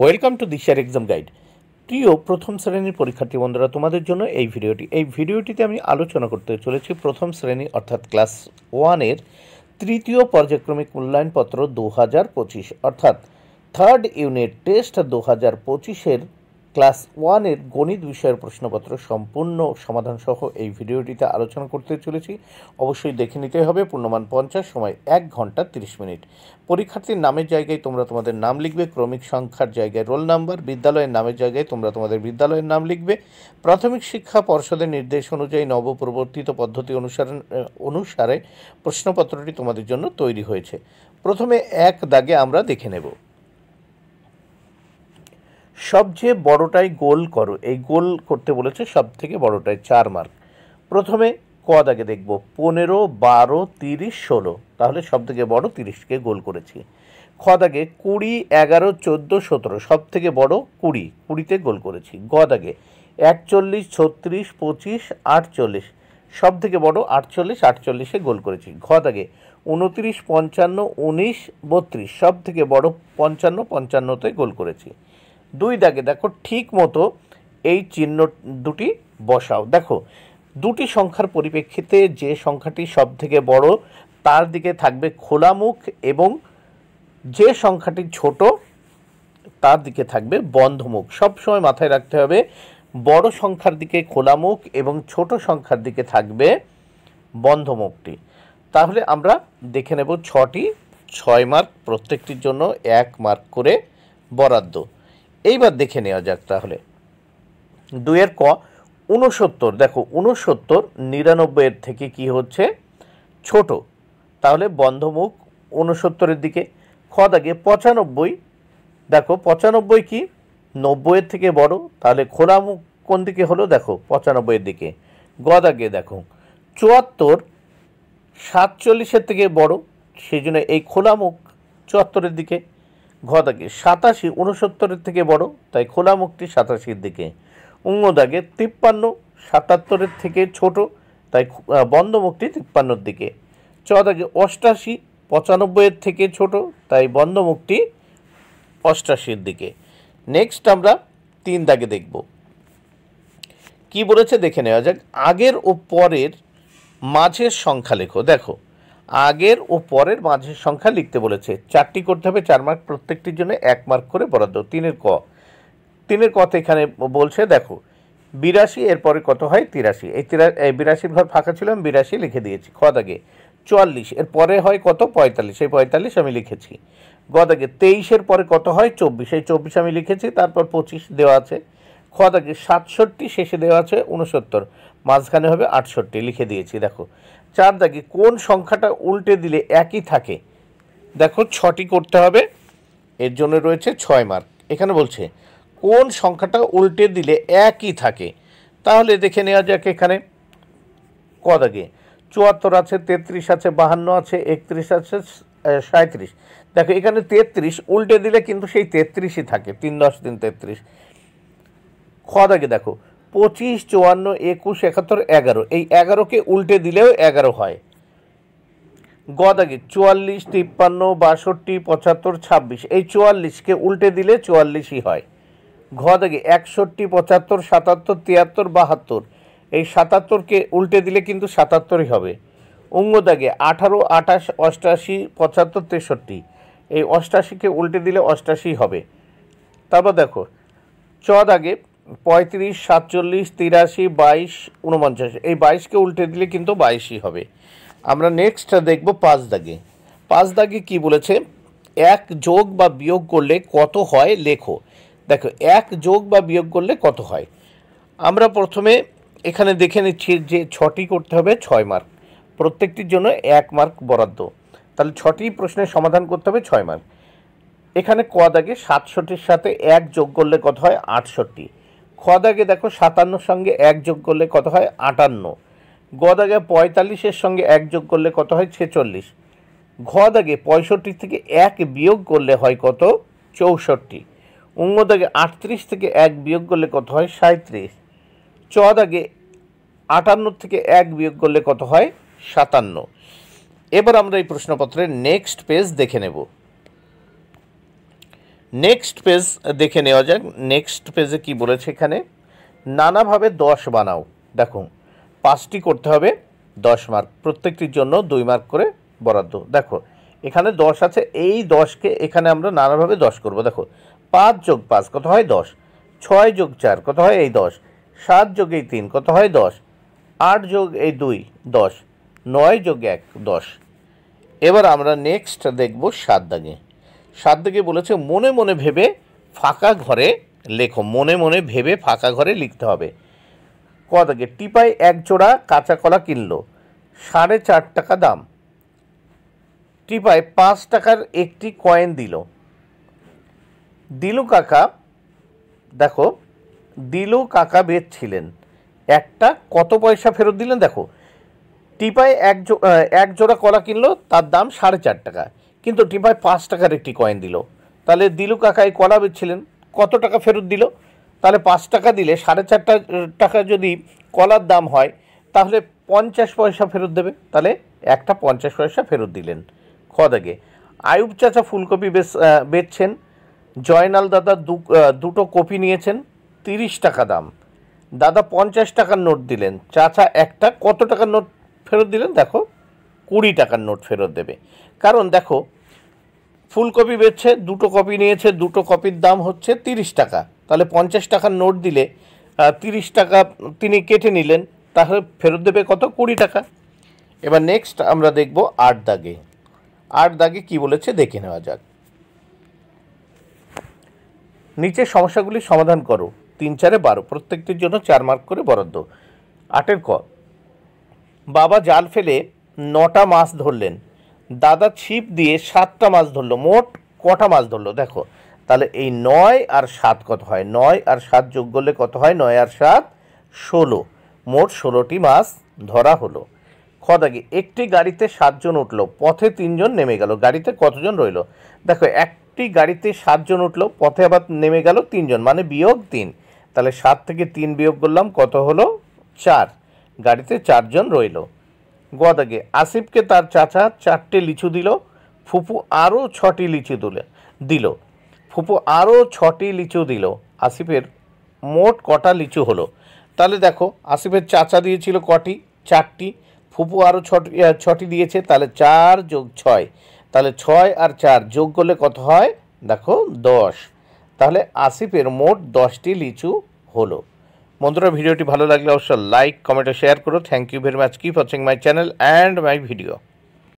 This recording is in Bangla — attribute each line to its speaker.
Speaker 1: ওয়েলকাম টু দিশার এক্সাম গাইড। প্রিয় প্রথম শ্রেণীর পরীক্ষার্থী বন্ধুরা, তোমাদের জন্য এই ভিডিওটিতে আমি আলোচনা করতে চলেছি প্রথম শ্রেণী অর্থাৎ ক্লাস 1-এর তৃতীয় পর্যায়ক্রমিক মূল্যায়নপত্র 2025 অর্থাৎ থার্ড ইউনিট টেস্ট 2025-এর ক্লাস 1-এর গণিত বিষয়ের প্রশ্নপত্র সম্পূর্ণ সমাধান সহ এই ভিডিওটিতে আলোচনা করতে চলেছি। অবশ্যই দেখে নিতে হবে। পূর্ণমান 50, সময় 1 ঘন্টা 30 মিনিট। পরীক্ষার্থীর নামের জায়গায় তোমরা তোমাদের নাম লিখবে, ক্রমিক সংখ্যার জায়গায় রোল নাম্বার, বিদ্যালয়ের নামের জায়গায় তোমরা তোমাদের বিদ্যালয়ের নাম লিখবে। প্রাথমিক শিক্ষা পর্ষদের নির্দেশ অনুযায়ী নবপ্রবর্তিত পদ্ধতি অনুসারে প্রশ্নপত্রটি তোমাদের জন্য তৈরি হয়েছে। প্রথমে এক দাগে আমরা দেখে নেব। সবচেয়ে বড়টাই গোল করো। এই গোল করতে বলেছে সব থেকে বড়টাই 4 মার্ক। প্রথমে ক দাগে দেখব 15, 12, 30, 16, তাহলে সব থেকে বড় 30কে গোল করেছি। খ দাগে 20, 11, 14, 17, সব থেকে বড় 20তে গোল করেছি। গ দাগে 41, 36, 25, 48, সব থেকে বড় 48 গোল করেছি। ঘ দাগে 29, 55, 19, 32, সব থেকে বড় 55তে গোল করেছি। 2 দাগে দেখো ঠিক মতো এই চিহ্ন দুটি বসাও। দেখো দুটি সংখ্যার পরিপ্রেক্ষিতে যে সংখ্যাটি সব থেকে বড় তার দিকে থাকবে খোলা মুখ এবং যে সংখ্যাটি ছোট তার দিকে থাকবে বন্ধ মুখ। সবসময় মাথায় রাখতে হবে বড় সংখ্যার দিকে খোলা মুখ এবং ছোট সংখ্যার দিকে থাকবে বন্ধ মুখটি। তাহলে আমরা দেখে নেব 6টি 6 মার্ক, প্রত্যেকটির জন্য 1 মার্ক করে বরাদ্দ। এইবার দেখে নেওয়া যাক তাহলে 2-এর ক 69। দেখো 69 99-এর থেকে কি হচ্ছে ছোট, তাহলে বন্ধমুখ 69-এর দিকে। খ দাগে 95। দেখো 95 কি 90-এর থেকে বড়, তাহলে খোলা মুখ কোন দিকে হলো দেখো 95-এর দিকে। গ দাগে দেখো 74 47-এর থেকে বড়, সেই জন্য এই খোলা মুখ 74-এর দিকে। ঘ দাগে 87 69-এর থেকে বড়, তাই খোলা মুখটি 87-এর দিকে। উঙ্গ দাগে 53 77-এর থেকে ছোট, তাই বন্ধ মুখটি 53-এর দিকে। চ দাগে 88 95-এর থেকে ছোট, তাই বন্ধ মুখটি 88-এর দিকে। নেক্সট আমরা 3 দাগে দেখব কি বলেছে দেখে নেওয়া যাক। আগের ও পরের মাঝের সংখ্যা লেখো। দেখো আগের ও পরের মাঝের সংখ্যা লিখতে বলেছে। 4টি করতে হবে, 4 মার্ক, প্রত্যেকটির জন্য 1 মার্ক করে বরাদ্দ। 3-এর ক 3-এর কথা এখানে বলছে দেখো 82 এরপরে কত হয় 83। এই 82 ঘর ফাঁকা ছিল, আমি 82 লিখে দিয়েছি। খ দাগে 44 এর পরে হয় কত 45, এই 45 আমি লিখেছি। গ দাগে 23-এর পরে কত হয় 24, এই 24 আমি লিখেছি, তারপর 25 দেওয়া আছে। খ দাগে 67 শেষে দেওয়া আছে 69, মাঝখানে হবে 68 লিখে দিয়েছি। দেখো 4 দাগে কোন সংখ্যাটা উল্টে দিলে একই থাকে। দেখো 6টি করতে হবে, এর জন্য রয়েছে 6 মার্ক। এখানে বলছে কোন সংখ্যাটা উল্টে দিলে একই থাকে, তাহলে দেখে নেওয়া যাক। এখানে ক দাগে 74 আছে, 33 আছে, 52 আছে, 31 আছে, 37। দেখো এখানে 33 উল্টে দিলে কিন্তু সেই 33ই থাকে, 3 10 3 33। খ দাগে দেখো 25 54 21 71 11, এই 11কে উল্টে দিলেও 11 হয়। গ দাগে 44 53 62 75 26, এই 44কে উল্টে দিলে 44ই হয়। ঘ দাগে 61 75 77 73 72, এই 77কে উল্টে দিলে কিন্তু 77ই হবে। অঙ্গ দাগে 18 28 88 75 63, এই 88কে উল্টে দিলে 88ই হবে। তারপর দেখো চ দাগে 35 47 83 22 49, এই 22কে উল্টে দিলে কিন্তু 22ই হবে। আমরা নেক্সট দেখব 5 দাগে। 5 দাগে কি বলেছে 1 যোগ বা বিয়োগ করলে কত হয় লেখো। দেখো 1 যোগ বা বিয়োগ করলে কত হয়। আমরা প্রথমে এখানে দেখে নিচ্ছি যে 6টি করতে হবে, 6 মার্ক, প্রত্যেকটির জন্য 1 মার্ক বরাদ্দ। তাহলে 6টি প্রশ্নের সমাধান করতে হবে, 6 মার্ক। এখানে ক দাগে 67-এর সাথে 1 যোগ করলে কত হয় 68। খ দাগে দেখো 57-এর সঙ্গে 1 যোগ করলে কত হয় 58। গ দাগে 45-এর সঙ্গে 1 যোগ করলে কত হয় 46। ঘ দাগে 65 থেকে 1 বিয়োগ করলে হয় কত 64। অঙ্গ দাগে 38 থেকে 1 বিয়োগ করলে কত হয় 37। চ দাগে 58 থেকে 1 বিয়োগ করলে কত হয় 57। এবার আমরা এই প্রশ্নপত্রের নেক্সট পেজ দেখে নেব। নেক্সট পেজ দেখে নেওয়া যাক। নেক্সট পেজে কি বলেছে এখানে, নানাভাবে 10 বানাও। দেখো 5টি করতে হবে, 10 মার্ক, প্রত্যেকটির জন্য 2 মার্ক করে বরাদ্দ। দেখো এখানে 10 আছে, এই 10কে এখানে আমরা নানাভাবে 10 করব। দেখো 5 যোগ 5 কত হয় 10, 6 যোগ 4 কত হয় এই 10, 7 যোগ এই 3 কত হয় 10, 8 যোগ এই 2 10, 9 যোগ 1 10। এবার আমরা নেক্সট দেখব 7 দাগে। 7 দাগে বলেছে মনে মনে ভেবে ফাঁকা ঘরে লেখো। মনে মনে ভেবে ফাঁকা ঘরে লিখতে হবে। ক দাগে, টিপাই 1 জোড়া কাঁচা কলা কিনলো, 4.5 টাকা দাম। টিপাই 5 টাকার একটি কয়েন দিল। দিলু কাকা, দেখো দিলু কাকা বেচছিলেন, একটা কত পয়সা ফেরত দিলেন। দেখো টিপাই 1 জোড়া কলা কিনলো, তার দাম 4.5 টাকা, কিন্তু টিপাই 5 টাকার একটি কয়েন দিল। তাহলে দিলু কাকা এই কলা বেচছিলেন, কত টাকা ফেরত দিল? তাহলে 5 টাকা দিলে 4.5 টাকা যদি কলার দাম হয়, তাহলে 50 পয়সা ফেরত দেবে। তাহলে একটা 50 পয়সা ফেরত দিলেন। খ দাগে, আয়ুব চাচা ফুলকপি বেচছেন, জয়নাল দাদা দুটো কপি নিয়েছেন, 30 টাকা দাম। দাদা 50 টাকার নোট দিলেন, চাচা একটা কত টাকার নোট ফেরত দিলেন? দেখো 20 টাকার নোট ফেরত দেবে। কারণ দেখো ফুলকপি বেচছে, দুটো কপি নিয়েছে, দুটো কপির দাম হচ্ছে 30 টাকা। তাহলে 50 টাকার নোট দিলে 30 টাকা তিনি কেটে নিলেন, তাহলে ফেরত দেবে কত? 20 টাকা। এবার নেক্সট আমরা দেখব 8 দাগে। 8 দাগে কি বলেছে দেখে নেওয়া যাক। নিচের সমস্যাগুলি সমাধান করো। 3 4 12, প্রত্যেকটির জন্য 4 মার্ক করে বরাদ্দ। 8 ক, বাবা জাল ফেলে 9টা মাছ ধরলেন, দাদা ছিপ দিয়ে 7টা মাছ ধরলো, মোট কটা মাছ ধরলো? দেখো তাহলে এই 9 আর 7 কত হয়? 9 আর 7 যোগ করলে কত হয়? 9 আর 7 16, মোট 16টি মাছ ধরা হলো। খ দাগে, একটি গাড়িতে 7 জন উঠলো, পথে 3 জন নেমে গেল, গাড়িতে কতজন রইল? দেখো একটি গাড়িতে 7 জন উঠলো, পথে আবার নেমে গেল 3 জন, মানে বিয়োগ 3। তাহলে 7 থেকে 3 বিয়োগ করলাম, কত হলো? 4। গাড়িতে 4 জন রইল। গ দাগে, আসিফকে তার চাচা 4টে লিচু দিল, ফুপু আরও 6টি লিচু দিল। ফুপু আরও 6টি লিচু দিল, আসিফের মোট কটা লিচু হলো? তাহলে দেখো আসিফের চাচা দিয়েছিল কটি? 4টি। ফুপু আরও 6টি দিয়েছে, তাহলে 4 যোগ 6, তাহলে 6 আর 4 যোগ করলে কত হয়? দেখো 10। তাহলে আসিফের মোট 10টি লিচু হলো। বন্ধুরা ভিডিওটি ভালো লাগলে অবশ্যই লাইক, কমেন্ট ও শেয়ার করো। Thank you very much. Keep watching my channel and my video.